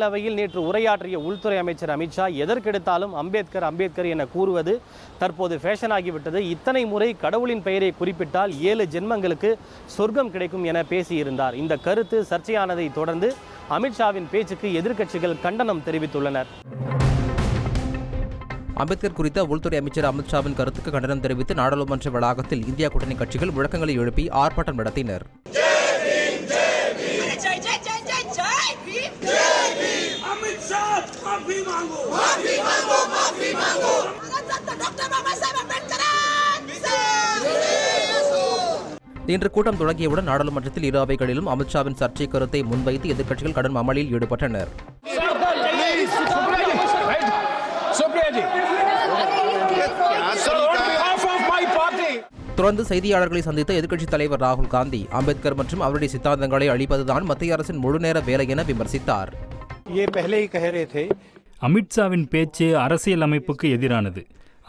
மக்களவையில் நேற்று உரையாற்றிய உள்துறை அமைச்சர் அமித்ஷா எதற்கெடுத்தாலும் அம்பேத்கர் அம்பேத்கர் என கூறுவது தற்போது ஃபேஷன் ஆகிவிட்டது. இத்தனை முறை கடவுளின் பெயரை குறிப்பிட்டால் 7 ஜென்மங்களுக்கு சொர்க்கம் கிடைக்கும் என பேசியிருந்தார். இந்த கருத்து சர்ச்சையானதை தொடர்ந்து அமித்ஷாவின் பேச்சுக்கு எதிர்க்கட்சிகள் கண்டனம் தெரிவித்துள்ளனர். அம்பேத்கர் குறித்த உள்துறை அமைச்சர் அமித்ஷாவின் கருத்துக்கு கண்டனம் தெரிவித்து நாடாளுமன்ற வளாகத்தில் இந்தியா கூட்டணி கட்சிகள் முழக்கங்களை எழுப்பி ஆர்ப்பாட்டம் நடத்தினர். இன்று கூட்டம் தொடங்கியவுடன் நாடாளுமன்றத்தில் இரு அவைகளிலும் அமித்ஷாவின் சர்ச்சை கருத்தை முன்வைத்து எதிர்க்கட்சிகள் கடும் அமளியில் ஈடுபட்டனர். தொடர்ந்து செய்தியாளர்களை சந்தித்த எதிர்க்கட்சித் தலைவர் ராகுல் காந்தி அம்பேத்கர் மற்றும் அவருடைய சித்தாந்தங்களை அழிப்பதுதான் மத்திய அரசின் முழுநேர வேலை என விமர்சித்தார். அமித்ஷாவின் பேச்சு அரசியல் அமைப்புக்கு எதிரானது.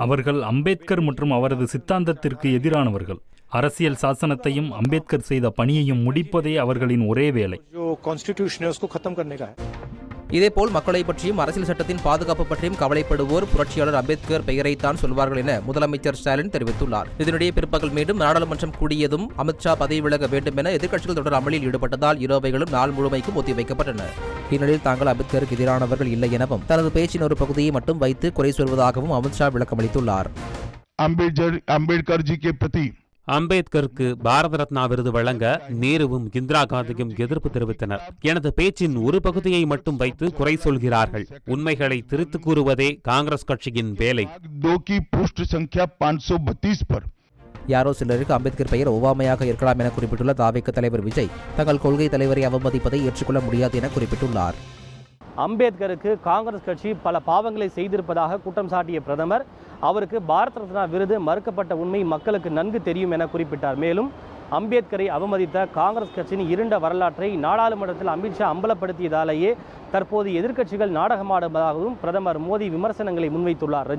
அவர்கள் அம்பேத்கர் மற்றும் அவரது சித்தாந்தத்திற்கு எதிரானவர்கள். அரசியல் சாசனத்தையும் அம்பேத்கர் செய்த பணியையும் முடிப்பதே அவர்களின் ஒரே வேலை. இதேபோல் மக்களை பற்றியும் அரசியல் சட்டத்தின் பாதுகாப்பு பற்றியும் கவலைப்படுவோர் புரட்சியாளர் அம்பேத்கர் பெயரைத்தான் சொல்வார்கள் என முதலமைச்சர் ஸ்டாலின் தெரிவித்துள்ளார். இதனிடையே பிற்பகல் மீண்டும் நாடாளுமன்றம் கூடியதும் அமித்ஷா பதவி விலக வேண்டும் என எதிர்க்கட்சிகள் தொடர் அமளியில் ஈடுபட்டதால் இரு அவைகளும் நாள் முழுமைக்கும் ஒத்திவைக்கப்பட்டன. இந்நிலையில் தாங்கள் அம்பேத்கருக்கு எதிரானவர்கள் இல்லை எனவும் தனது பேச்சின் ஒரு பகுதியை மட்டும் வைத்து குறை சொல்வதாகவும் அமித்ஷா விளக்கமளித்துள்ளார். அம்பேத்கருக்கு பாரத ரத்னா விருது வழங்க நேருவும் இந்திரா காந்தியும் எதிர்ப்பு தெரிவித்தனர். எனது பேச்சின் ஒரு பகுதியை மட்டும் வைத்து குறை சொல்கிறார்கள். உண்மைகளை திரித்து கூறுவதே காங்கிரஸ் கட்சியின் வேலை. யாரோ சிலருக்கு அம்பேத்கர் பெயர் ஒவ்வாமையாக இருக்கலாம் என குறிப்பிட்டுள்ள தாவேக தலைவர் விஜய் தங்கள் கொள்கை தலைவரை அவமதிப்பதை ஏற்றுக்கொள்ள முடியாது என குறிப்பிட்டுள்ளார். அம்பேத்கருக்கு காங்கிரஸ் கட்சி பல பாவங்களை செய்திருப்பதாக குற்றம் சாட்டிய பிரதமர் அவருக்கு பாரத ரத்னா விருது மறுக்கப்பட்ட உண்மை மக்களுக்கு நன்கு தெரியும் என குறிப்பிட்டார். மேலும் அம்பேத்கரை அவமதித்த காங்கிரஸ் கட்சியின் இருண்ட வரலாற்றை நாடாளுமன்றத்தில் அமித்ஷா அம்பலப்படுத்தியதாலேயே தற்போது எதிர்க்கட்சிகள் நாடகமாடுவதாகவும் பிரதமர் மோடி விமர்சனங்களை முன்வைத்துள்ளார்.